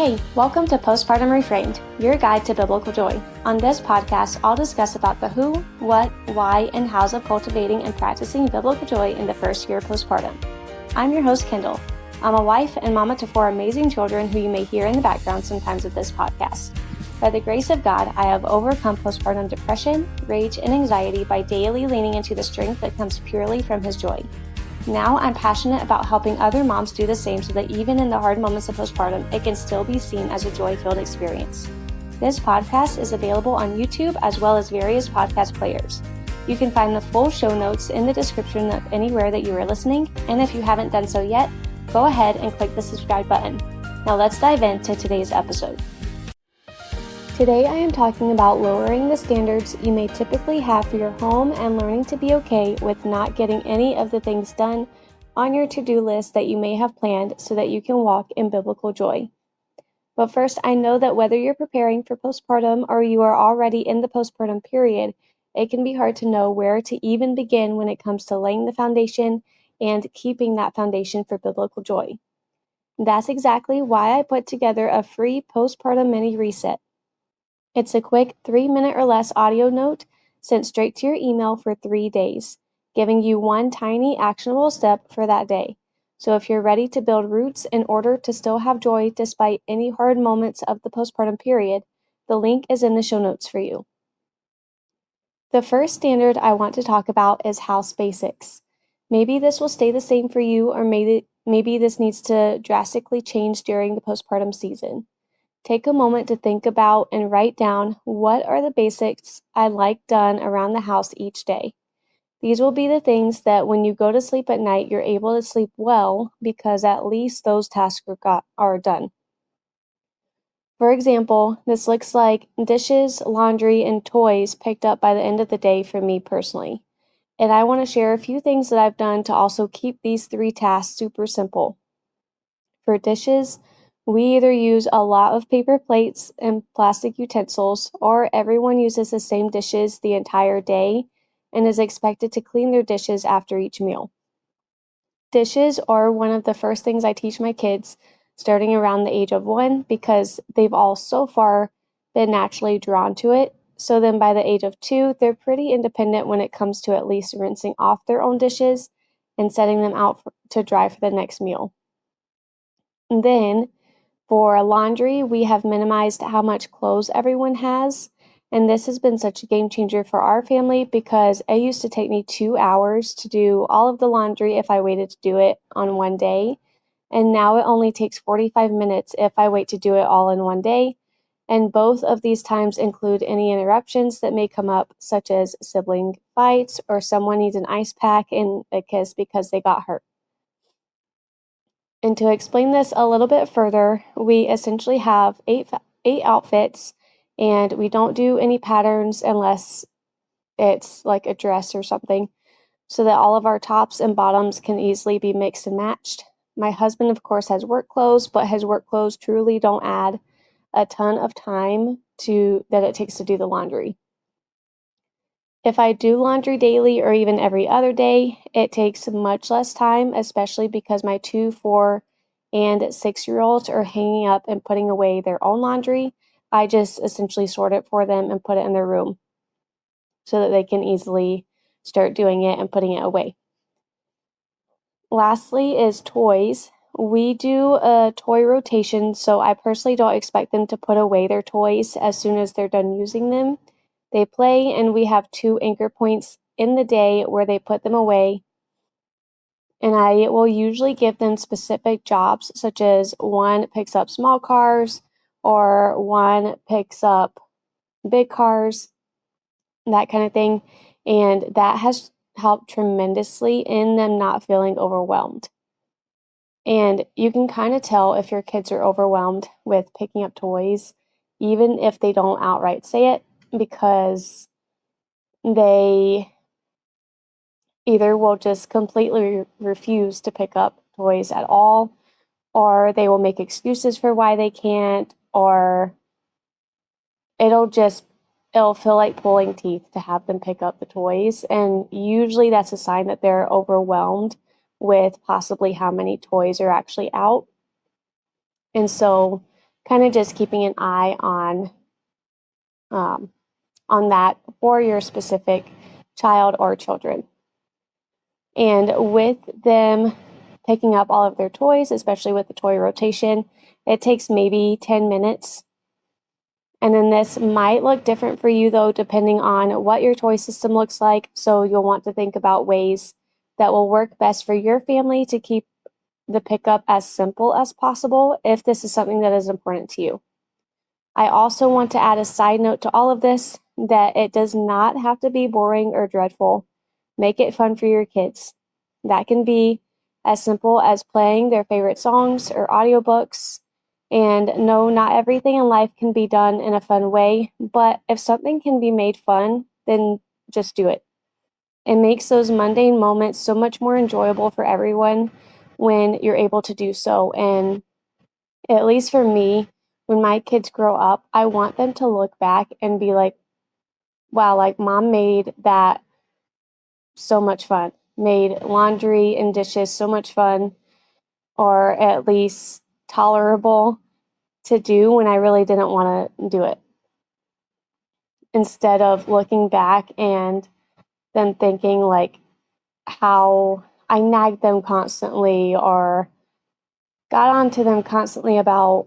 Hey, welcome to Postpartum Reframed, your guide to biblical joy. On this podcast, I'll discuss about the who, what, why, and hows of cultivating and practicing biblical joy in the first year postpartum. I'm your host, Kendall. I'm a wife and mama to 4 amazing children who you may hear in the background sometimes of this podcast. By the grace of God, I have overcome postpartum depression, rage, and anxiety by daily leaning into the strength that comes purely from His joy. Now I'm passionate about helping other moms do the same so that even in the hard moments of postpartum, it can still be seen as a joy-filled experience. This podcast is available on YouTube as well as various podcast players. You can find the full show notes in the description of anywhere that you are listening, and if you haven't done so yet, go ahead and click the subscribe button. Now let's dive into today's episode. Today I am talking about lowering the standards you may typically have for your home and learning to be okay with not getting any of the things done on your to-do list that you may have planned so that you can walk in biblical joy. But first, I know that whether you're preparing for postpartum or you are already in the postpartum period, it can be hard to know where to even begin when it comes to laying the foundation and keeping that foundation for biblical joy. That's exactly why I put together a free postpartum mini reset. It's a quick 3-minute or less audio note sent straight to your email for 3 days, giving you one tiny actionable step for that day. So if you're ready to build roots in order to still have joy despite any hard moments of the postpartum period, the link is in the show notes for you. The first standard I want to talk about is house basics. Maybe this will stay the same for you, or maybe this needs to drastically change during the postpartum season. Take a moment to think about and write down what are the basics I like done around the house each day. These will be the things that when you go to sleep at night, you're able to sleep well because at least those tasks are done. For example, this looks like dishes, laundry, and toys picked up by the end of the day for me personally. And I want to share a few things that I've done to also keep these 3 tasks super simple. For dishes, we either use a lot of paper plates and plastic utensils, or everyone uses the same dishes the entire day and is expected to clean their dishes after each meal. Dishes are one of the first things I teach my kids starting around the age of 1 because they've all so far been naturally drawn to it. So then by the age of 2, they're pretty independent when it comes to at least rinsing off their own dishes and setting them out to dry for the next meal. And then for laundry, we have minimized how much clothes everyone has, and this has been such a game changer for our family because it used to take me 2 hours to do all of the laundry if I waited to do it on one day, and now it only takes 45 minutes if I wait to do it all in one day, and both of these times include any interruptions that may come up, such as sibling fights or someone needs an ice pack and a kiss because they got hurt. And to explain this a little bit further, we essentially have eight outfits, and we don't do any patterns unless it's like a dress or something, so that all of our tops and bottoms can easily be mixed and matched. My husband, of course, has work clothes, but his work clothes truly don't add a ton of time that it takes to do the laundry. If I do laundry daily or even every other day, it takes much less time, especially because my 2, 4, and 6-year-olds are hanging up and putting away their own laundry. I just essentially sort it for them and put it in their room so that they can easily start doing it and putting it away. Lastly is toys. We do a toy rotation, so I personally don't expect them to put away their toys as soon as they're done using them. They play, and we have 2 anchor points in the day where they put them away. And I will usually give them specific jobs, such as one picks up small cars or one picks up big cars, that kind of thing. And that has helped tremendously in them not feeling overwhelmed. And you can kind of tell if your kids are overwhelmed with picking up toys, even if they don't outright say it, because they either will just completely refuse to pick up toys at all, or they will make excuses for why they can't, or it'll feel like pulling teeth to have them pick up the toys. And usually that's a sign that they're overwhelmed with possibly how many toys are actually out. And so kind of just keeping an eye on that for your specific child or children. And with them picking up all of their toys, especially with the toy rotation, it takes maybe 10 minutes. And then this might look different for you, though, depending on what your toy system looks like. So you'll want to think about ways that will work best for your family to keep the pickup as simple as possible if this is something that is important to you. I also want to add a side note to all of this that it does not have to be boring or dreadful. Make it fun for your kids. That can be as simple as playing their favorite songs or audiobooks. And no, not everything in life can be done in a fun way, but if something can be made fun, then just do it. It makes those mundane moments so much more enjoyable for everyone when you're able to do so. And at least for me, when my kids grow up, I want them to look back and be like, wow, like mom made that so much fun, made laundry and dishes so much fun, or at least tolerable to do when I really didn't want to do it. Instead of looking back and then thinking like how I nagged them constantly or got on to them constantly about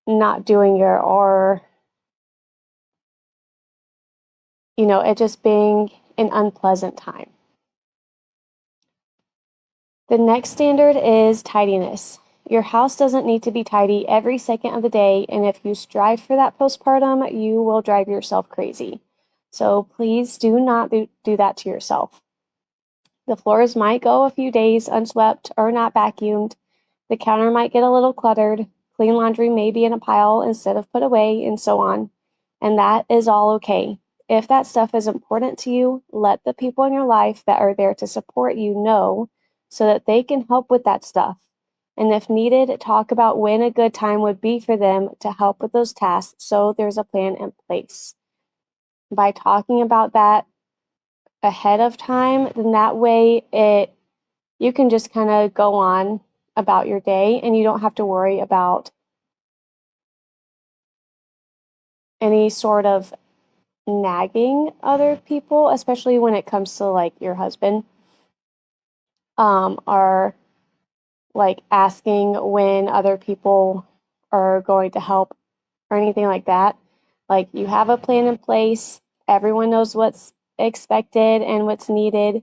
not doing it, or it just being an unpleasant time. The next standard is tidiness. Your house doesn't need to be tidy every second of the day, and if you strive for that postpartum, you will drive yourself crazy. So please do not do that to yourself. The floors might go a few days unswept or not vacuumed. The counter might get a little cluttered. Clean laundry may be in a pile instead of put away, and so on. And that is all okay. If that stuff is important to you, let the people in your life that are there to support you know so that they can help with that stuff. And if needed, talk about when a good time would be for them to help with those tasks so there's a plan in place. By talking about that ahead of time, then that way you can just kind of go on about your day and you don't have to worry about any sort of nagging other people, especially when it comes to like your husband, or like asking when other people are going to help or anything like that. Like you have a plan in place, everyone knows what's expected and what's needed,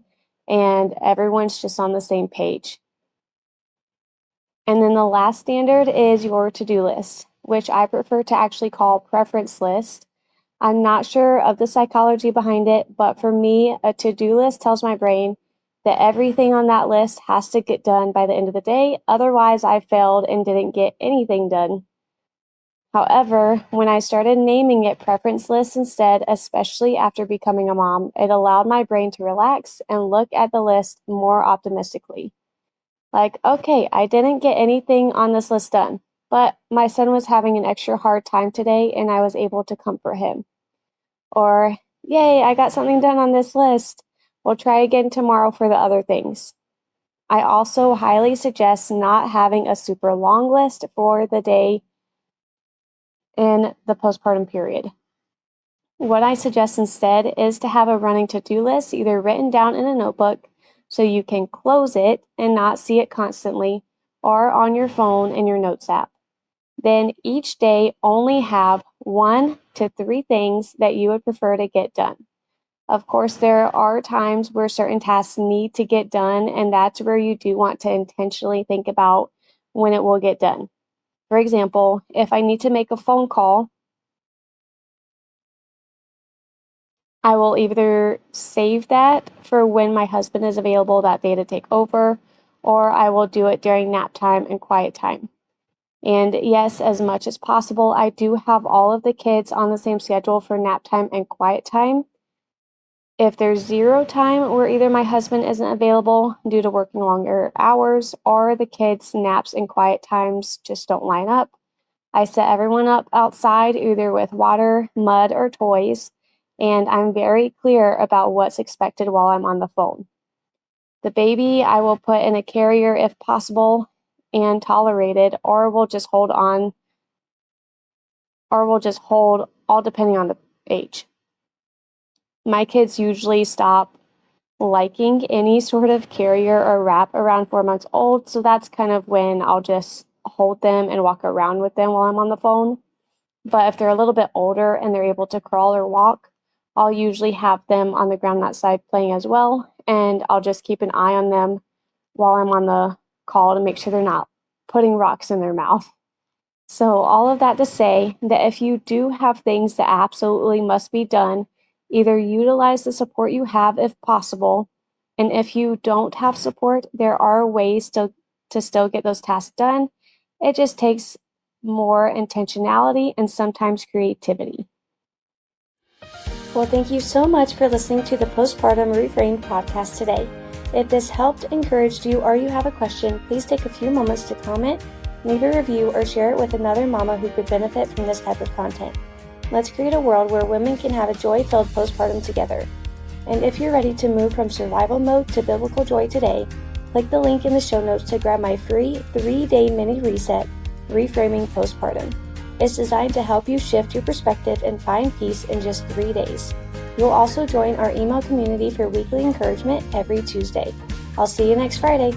and everyone's just on the same page. And then the last standard is your to-do list, which I prefer to actually call preference list. I'm not sure of the psychology behind it, but for me, a to-do list tells my brain that everything on that list has to get done by the end of the day. Otherwise, I failed and didn't get anything done. However, when I started naming it preference list instead, especially after becoming a mom, it allowed my brain to relax and look at the list more optimistically. Like, okay, I didn't get anything on this list done, but my son was having an extra hard time today and I was able to comfort him. Or, yay, I got something done on this list. We'll try again tomorrow for the other things. I also highly suggest not having a super long list for the day in the postpartum period. What I suggest instead is to have a running to-do list either written down in a notebook so you can close it and not see it constantly, or on your phone in your notes app. Then each day only have 1 to 3 things that you would prefer to get done. Of course, there are times where certain tasks need to get done, and that's where you do want to intentionally think about when it will get done. For example, if I need to make a phone call, I will either save that for when my husband is available that day to take over, or I will do it during nap time and quiet time. And yes, as much as possible, I do have all of the kids on the same schedule for nap time and quiet time. If there's zero time where either my husband isn't available due to working longer hours or the kids' naps and quiet times just don't line up, I set everyone up outside either with water, mud, or toys, and I'm very clear about what's expected while I'm on the phone. The baby I will put in a carrier if possible and tolerated, or will just hold on or will just hold, all depending on the age. My kids usually stop liking any sort of carrier or wrap around 4 months old, so that's kind of when I'll just hold them and walk around with them while I'm on the phone. But if they're a little bit older and they're able to crawl or walk, I'll usually have them on the ground that side playing as well, and I'll just keep an eye on them while I'm on the call to make sure they're not putting rocks in their mouth. So all of that to say that if you do have things that absolutely must be done, either utilize the support you have if possible, and if you don't have support, there are ways to still get those tasks done. It just takes more intentionality and sometimes creativity. Well, thank you so much for listening to the Postpartum Reframed podcast today. If this helped, encouraged you, or you have a question, please take a few moments to comment, leave a review, or share it with another mama who could benefit from this type of content. Let's create a world where women can have a joy-filled postpartum together. And if you're ready to move from survival mode to biblical joy today, click the link in the show notes to grab my free 3-day mini reset, Reframing Postpartum. It's designed to help you shift your perspective and find peace in just 3 days. You'll also join our email community for weekly encouragement every Tuesday. I'll see you next Friday.